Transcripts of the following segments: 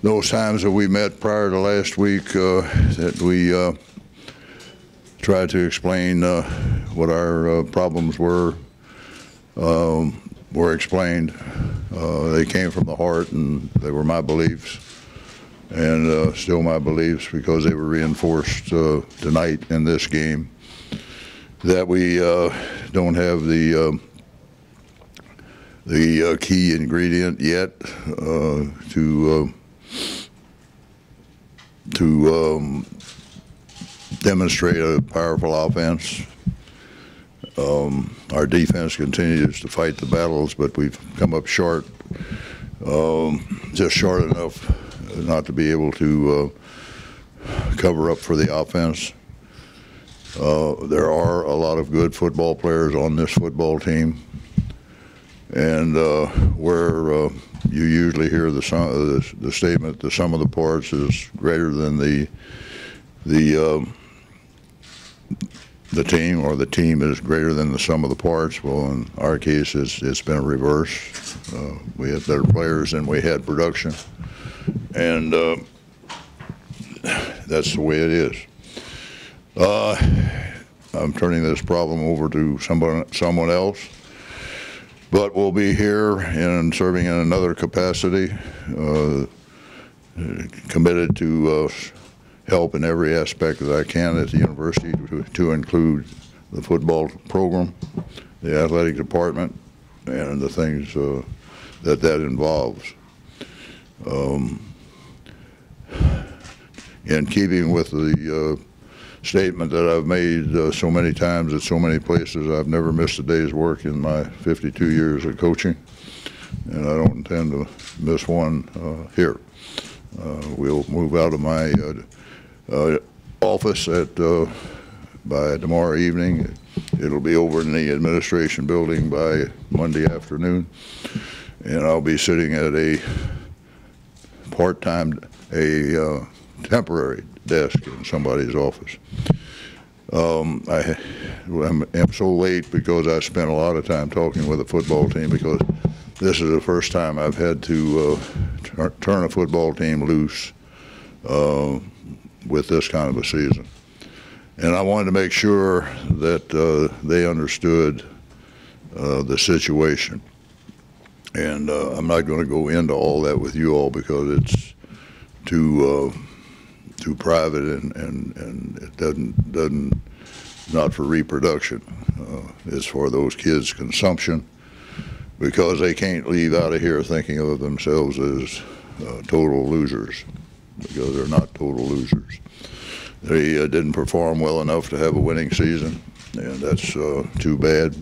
those times that we met prior to last week, that we tried to explain what our problems were explained. They came from the heart, and they were my beliefs, and still my beliefs, because they were reinforced tonight in this game, that we don't have the key ingredient yet to demonstrate a powerful offense. Our defense continues to fight the battles, but we've come up short, just short enough not to be able to cover up for the offense. There are a lot of good football players on this football team, and where you usually hear the statement, the sum of the parts is greater than the team, or the team is greater than the sum of the parts. Well, in our case, it's been reversed. We had better players than we had production, and that's the way it is. I'm turning this problem over to someone else, but we'll be here and serving in another capacity, committed to help in every aspect that I can at the university, to include the football program, the athletic department, and the things that involves. In keeping with the statement that I've made so many times at so many places, I've never missed a day's work in my 52 years of coaching, and I don't intend to miss one here. We'll move out of my office by tomorrow evening. It'll be over in the administration building by Monday afternoon, and I'll be sitting at a temporary desk in somebody's office. I'm so late because I spent a lot of time talking with the football team, because this is the first time I've had to turn a football team loose with this kind of a season. And I wanted to make sure that they understood the situation. And I'm not going to go into all that with you all, because it's too private, and it doesn't not for reproduction. It's for those kids' consumption, because they can't leave out of here thinking of themselves as total losers, because they're not total losers. They didn't perform well enough to have a winning season, and that's too bad.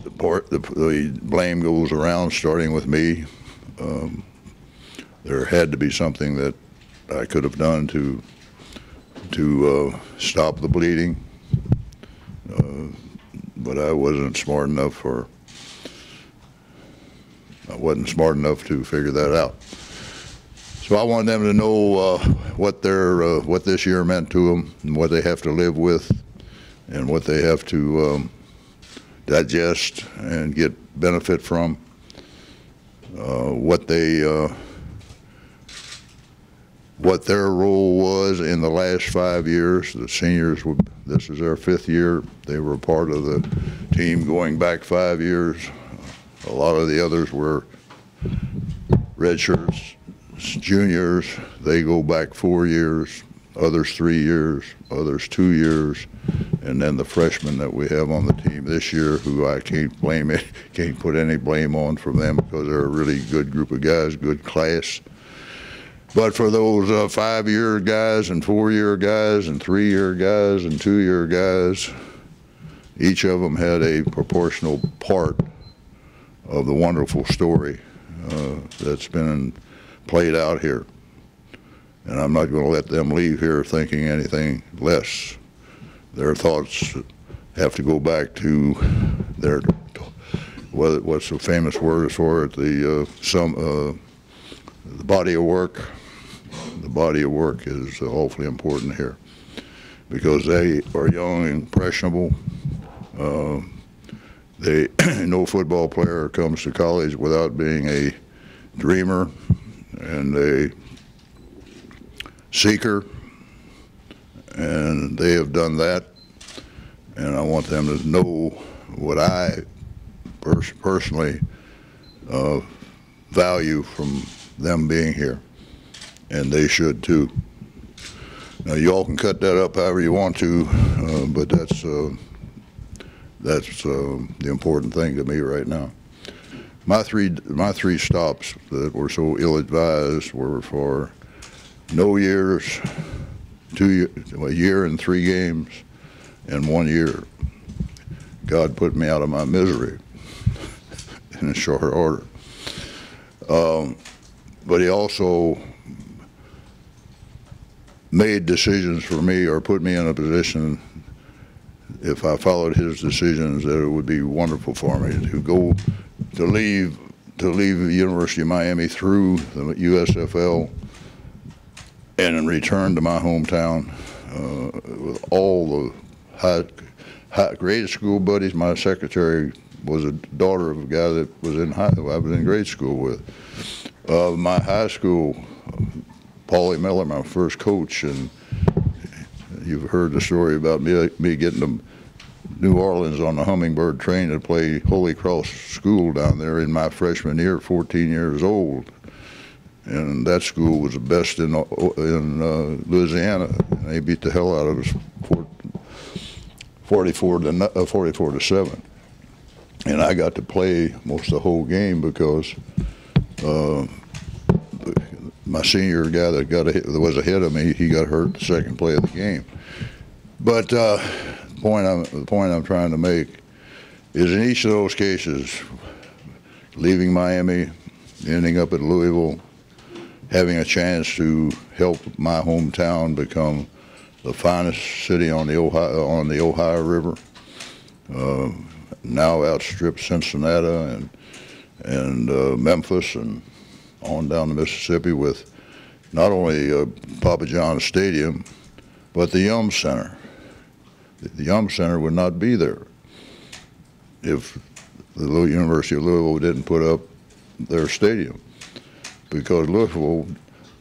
The blame goes around, starting with me. There had to be something that I could have done to stop the bleeding, but I wasn't smart enough to figure that out. So I wanted them to know what this year meant to them, and what they have to live with, and what they have to digest and get benefit from. What their role was in the last 5 years. The seniors, this is their 5th year. They were part of the team going back 5 years. A lot of the others were redshirts, juniors. They go back 4 years, others 3 years, others 2 years, and then the freshmen that we have on the team this year, who I can't put any blame on from them, because they're a really good group of guys, good class. But for those 5-year guys, and 4-year guys, and 3-year guys, and 2-year guys, each of them had a proportional part of the wonderful story that's been played out here. And I'm not going to let them leave here thinking anything less. Their thoughts have to go back to their, what's the famous word for it, the body of work. The body of work is awfully important here, because they are young, impressionable. No football player comes to college without being a dreamer, and a seeker, and they have done that, and I want them to know what I personally value from them being here, and they should too. Now, you all can cut that up however you want to, but that's the important thing to me right now. My three stops that were so ill-advised were for no years, a year and 3 games, and 1 year. God put me out of my misery in a short order. But he also made decisions for me, or put me in a position, if I followed his decisions, that it would be wonderful for me to leave the University of Miami through the USFL and return to my hometown with all the grade school buddies. My secretary was a daughter of a guy that was I was in grade school with. My high school, Paulie Miller, my first coach, and you've heard the story about me getting to New Orleans on the Hummingbird train to play Holy Cross School down there in my freshman year, 14 years old. And that school was the best in Louisiana. And they beat the hell out of us 44 to 7. And I got to play most of the whole game because my senior guy that was ahead of me, he got hurt the second play of the game. But the point I'm trying to make is, in each of those cases, leaving Miami, ending up at Louisville, having a chance to help my hometown become the finest city on the Ohio River, now outstrip Cincinnati and Memphis and on down to Mississippi, with not only Papa John's Stadium, but the Yum Center. The Yum Center would not be there if the University of Louisville didn't put up their stadium, because Louisville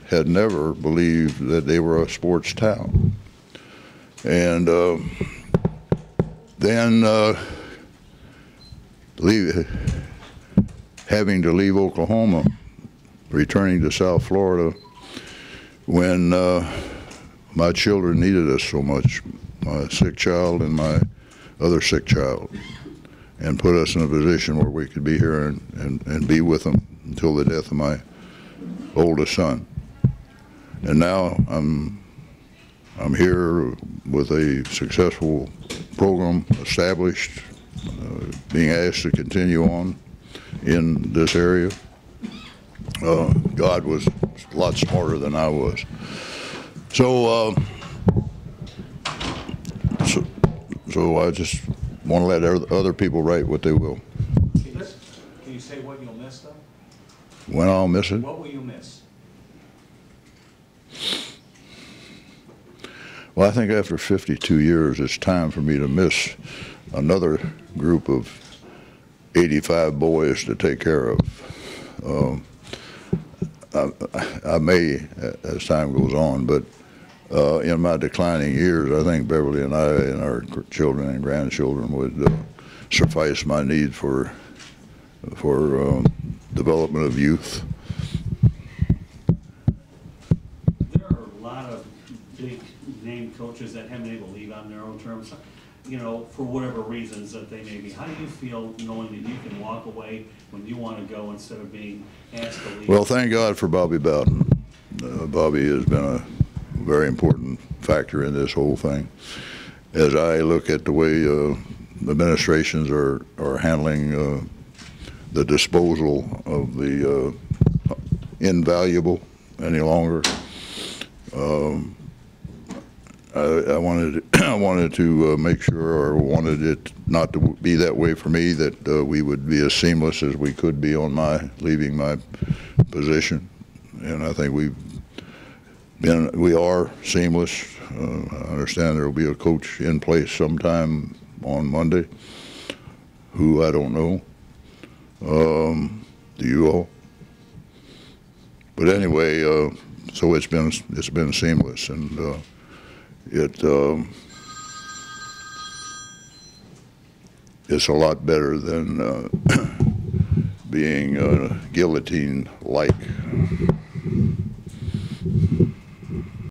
had never believed that they were a sports town. And then having to leave Oklahoma, returning to South Florida when my children needed us so much, my sick child and my other sick child, and put us in a position where we could be here and be with them until the death of my oldest son. And now I'm here with a successful program established, being asked to continue on in this area. God was a lot smarter than I was. So I just want to let other people write what they will. Can you say what you'll miss, though? When I'll miss it? What will you miss? Well, I think after 52 years, it's time for me to miss another group of 85 boys to take care of. I may, as time goes on, but in my declining years, I think Beverly and I and our children and grandchildren would suffice my need for development of youth. There are a lot of big name coaches that haven't been able to leave on their own terms, you know, for whatever reasons that they may be. How do you feel knowing that you can walk away when you want to go instead of being asked to leave? Well, thank God for Bobby Bowden. Bobby has been a very important factor in this whole thing. As I look at the way administrations are handling the disposal of the invaluable any longer, I wanted to make sure, or wanted it not to be that way for me, that we would be as seamless as we could be on my leaving my position, and I think we are seamless. I understand there will be a coach in place sometime on Monday, who I don't know. Do you all? But anyway, so it's been seamless, and it's a lot better than being guillotine-like.